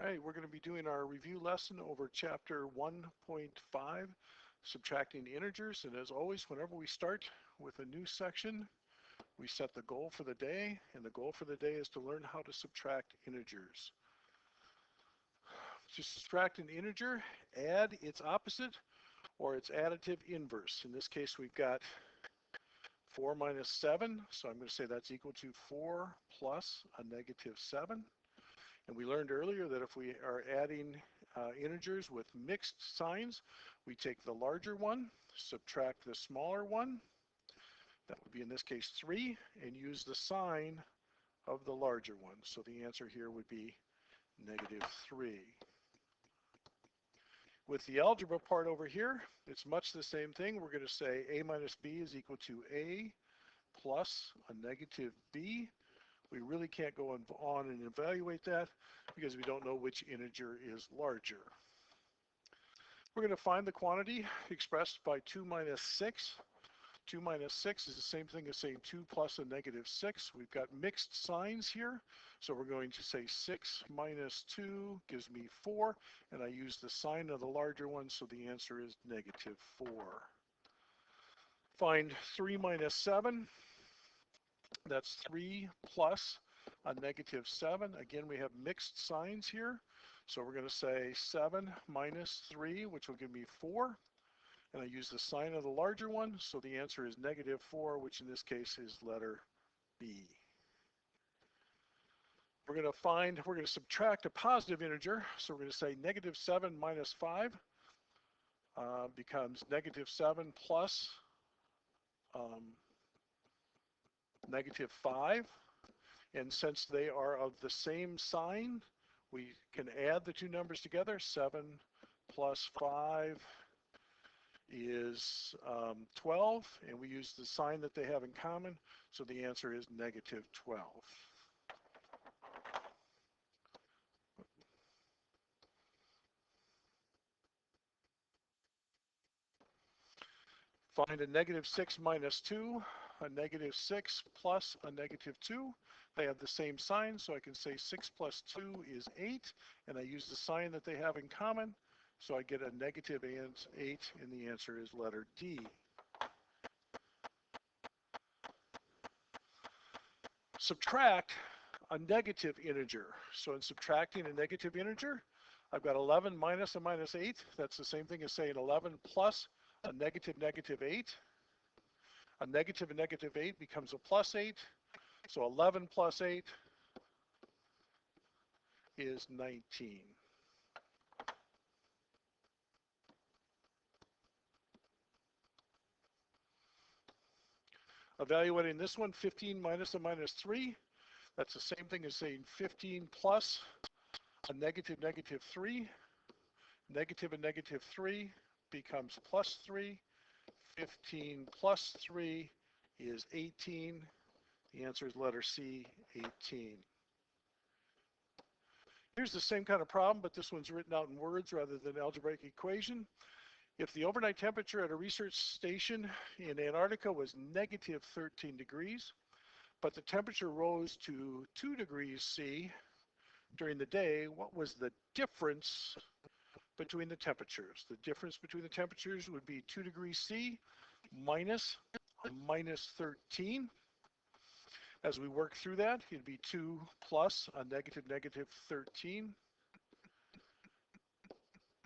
right, we're going to be doing our review lesson over chapter 1.5, subtracting integers. And as always, whenever we start with a new section, we set the goal for the day, and the goal for the day is to learn how to subtract integers. To subtract an integer, add its opposite or its additive inverse. In this case, we've got 4 minus 7, so I'm going to say that's equal to 4 plus a negative 7. And we learned earlier that if we are adding integers with mixed signs, we take the larger one, subtract the smaller one, that would be in this case 3, and use the sign of the larger one. So the answer here would be negative 3. With the algebra part over here, it's much the same thing. We're going to say a minus b is equal to a plus a negative b. We really can't go on and evaluate that because we don't know which integer is larger. We're going to find the quantity expressed by 2 minus 6. 2 minus 6 is the same thing as saying 2 plus a negative 6. We've got mixed signs here, so we're going to say 6 minus 2 gives me 4, and I use the sign of the larger one, so the answer is negative 4. Find 3 minus 7. That's 3 plus a negative 7. Again, we have mixed signs here. So we're going to say 7 minus 3, which will give me 4. And I use the sign of the larger one. So the answer is negative 4, which in this case is letter B. We're going to subtract a positive integer. So we're going to say negative 7 minus 5 becomes negative 7 plus negative 5, and since they are of the same sign, we can add the two numbers together. 7 plus 5 is 12, and we use the sign that they have in common, so the answer is negative 12. Find a negative 6 minus 2, a negative 6 plus a negative 2. They have the same sign, so I can say 6 plus 2 is 8, and I use the sign that they have in common, so I get a negative 8, and the answer is letter D. Subtract a negative integer. So in subtracting a negative integer, I've got 11 minus a minus 8. That's the same thing as saying 11 plus a negative 8. A negative 8 becomes a plus 8. So 11 plus 8 is 19. Evaluating this one, 15 minus a minus 3. That's the same thing as saying 15 plus a negative 3. Negative and negative 3 becomes plus 3. 15 plus 3 is 18. The answer is letter C, 18. Here's the same kind of problem, but this one's written out in words rather than algebraic equation. If the overnight temperature at a research station in Antarctica was negative 13 degrees, but the temperature rose to 2 degrees C during the day, what was the difference between the temperatures? The difference between the temperatures would be 2 degrees C minus a minus 13. As we work through that, it'd be 2 plus a negative 13.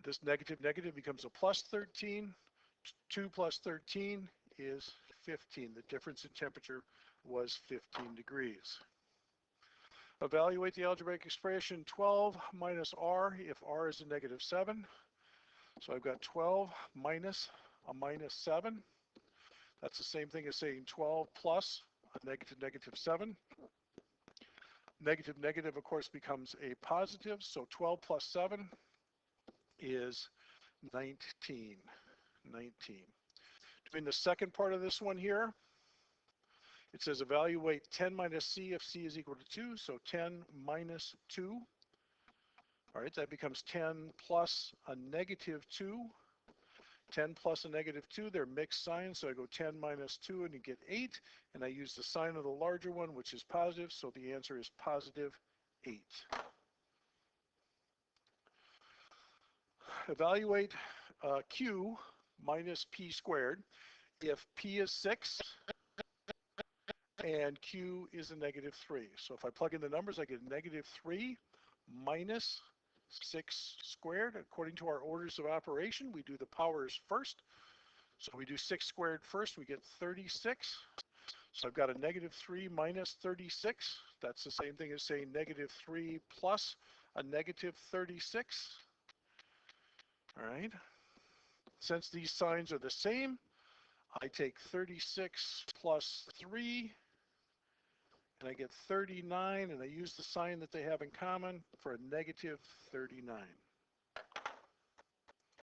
This negative becomes a plus 13. 2 plus 13 is 15. The difference in temperature was 15 degrees. Evaluate the algebraic expression 12 minus r if r is a negative 7. So I've got 12 minus a minus 7. That's the same thing as saying 12 plus a negative 7. Negative, of course, becomes a positive. So 12 plus 7 is 19. Doing the second part of this one here, it says evaluate 10 minus c if c is equal to 2. So 10 minus 2. All right, that becomes 10 plus a negative 2. 10 plus a negative 2, they're mixed signs, so I go 10 minus 2 and you get 8, and I use the sign of the larger one, which is positive, so the answer is positive 8. evaluate Q minus P squared if P is 6 and Q is a negative 3. So if I plug in the numbers, I get negative 3 minus 6 squared. According to our orders of operation, we do the powers first. So we do 6 squared first, we get 36. So I've got a negative 3 minus 36. That's the same thing as saying negative 3 plus a negative 36. All right. Since these signs are the same, I take 36 plus 3, and I get 39, and I use the sign that they have in common for a negative 39.